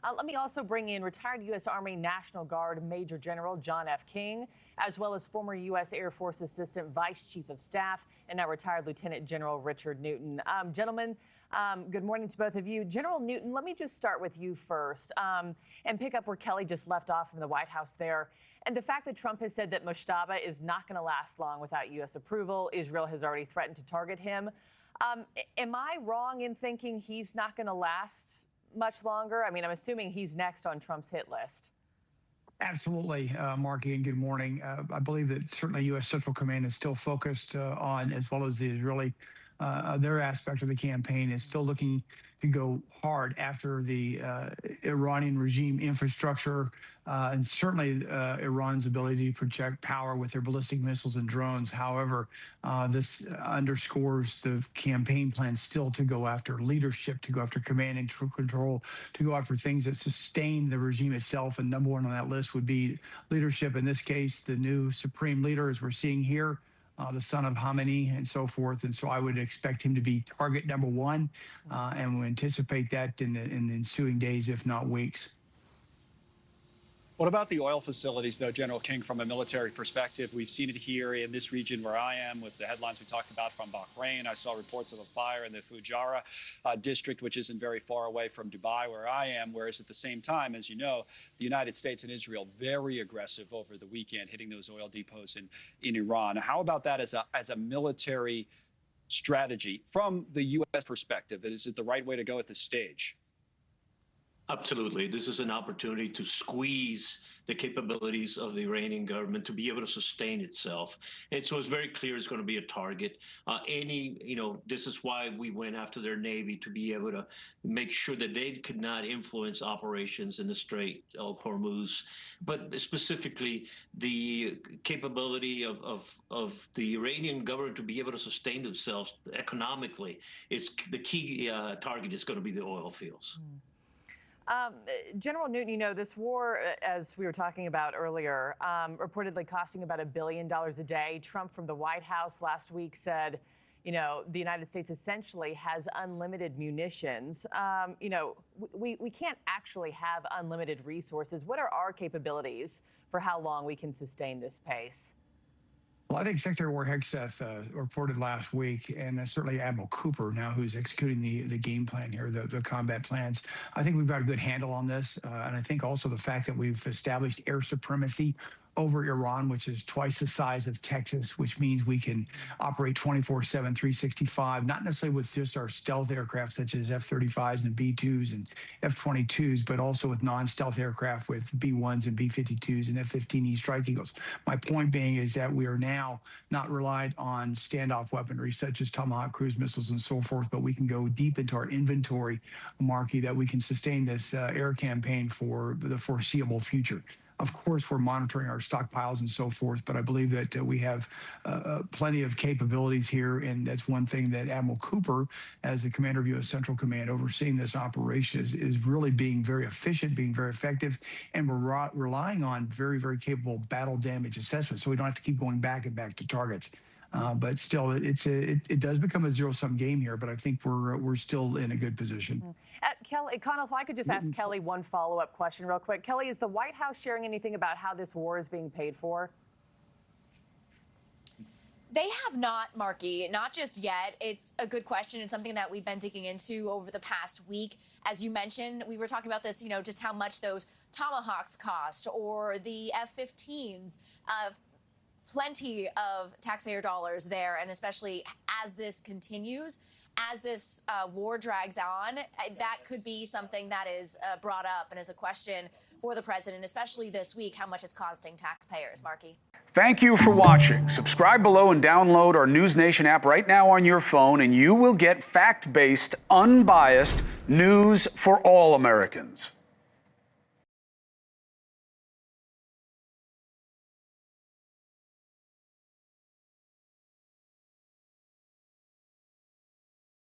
Let me also bring in retired U.S. Army National Guard Major General John F. King, as well as former U.S. Air Force Assistant Vice Chief of Staff and now retired Lieutenant General Richard Newton. Gentlemen, good morning to both of you. General Newton, let me just start with you first and pick up where Kellie just left off from the White House there. And the fact that Trump has said that Moshtaba is not going to last long without U.S. approval, Israel has already threatened to target him. Am I wrong in thinking he's not going to last much longer? I mean, I'm assuming he's next on Trump's hit list. Absolutely, Markie, and good morning. I believe that certainly U.S. Central Command is still focused on, as well as the Israeli, their aspect of the campaign is still looking to go hard after the Iranian regime infrastructure and certainly Iran's ability to project power with their ballistic missiles and drones. However, this underscores the campaign plan still to go after leadership, to go after command and control, to go after things that sustain the regime itself. And number one on that list would be leadership. In this case, the new supreme leader, as we're seeing here, the son of Khamenei and so forth. And so I would expect him to be target number one, and we anticipate that in the ensuing days, if not weeks. What about the oil facilities, though, General King, from a military perspective? We've seen it here in this region where I am with the headlines we talked about from Bahrain. I saw reports of a fire in the Fujairah district, which isn't very far away from Dubai, where I am, whereas at the same time, as you know, the United States and Israel very aggressive over the weekend, hitting those oil depots in Iran. How about that as a military strategy from the U.S. perspective? Is it the right way to go at this stage? Absolutely. This is an opportunity to squeeze the capabilities of the Iranian government to be able to sustain itself. And so it's very clear it's going to be a target. This is why we went after their Navy, to be able to make sure that they could not influence operations in the Strait of Hormuz. But specifically, the capability of the Iranian government to be able to sustain themselves economically, is the key target is going to be the oil fields. General Newton, you know, this war, as we were talking about earlier, reportedly costing about $1 billion a day. Trump from the White House last week said, you know, the United States essentially has unlimited munitions. We can't actually have unlimited resources. What are our capabilities for how long we can sustain this pace? Well, I think Secretary of War Hegseth reported last week, and certainly Admiral Cooper now, who's executing the game plan here, the combat plans. I think we've got a good handle on this. And I think also the fact that we've established air supremacy over Iran, which is twice the size of Texas, which means we can operate 24/7, 365, not necessarily with just our stealth aircraft such as F-35s and B-2s and F-22s, but also with non-stealth aircraft with B-1s and B-52s and F-15E Strike Eagles. My point being is that we are now not relied on standoff weaponry such as Tomahawk cruise missiles and so forth, but we can go deep into our inventory, Markie, that we can sustain this air campaign for the foreseeable future. Of course, we're monitoring our stockpiles and so forth, but I believe that we have plenty of capabilities here, and that's one thing that Admiral Cooper, as the commander of U.S. Central Command overseeing this operation, is really being very efficient, being very effective, and we're relying on very, very capable battle damage assessment, so we don't have to keep going back and back to targets. But still, it does become a zero-sum game here, but I think we're still in a good position. Kellie, Connell, if I could just ask Kellie one follow-up question real quick. Kellie, is the White House sharing anything about how this war is being paid for? They have not, Markie, not just yet. It's a good question. It's something that we've been digging into over the past week. As you mentioned, we were talking about this, just how much those Tomahawks cost or the F-15s. Plenty of taxpayer dollars there, and especially as this continues, as this war drags on, that could be something that is brought up and is a question for the president, especially this week, how much it's costing taxpayers. Markie. Thank you for watching. Subscribe below and download our NewsNation app right now on your phone, and you will get fact-based, unbiased news for all Americans.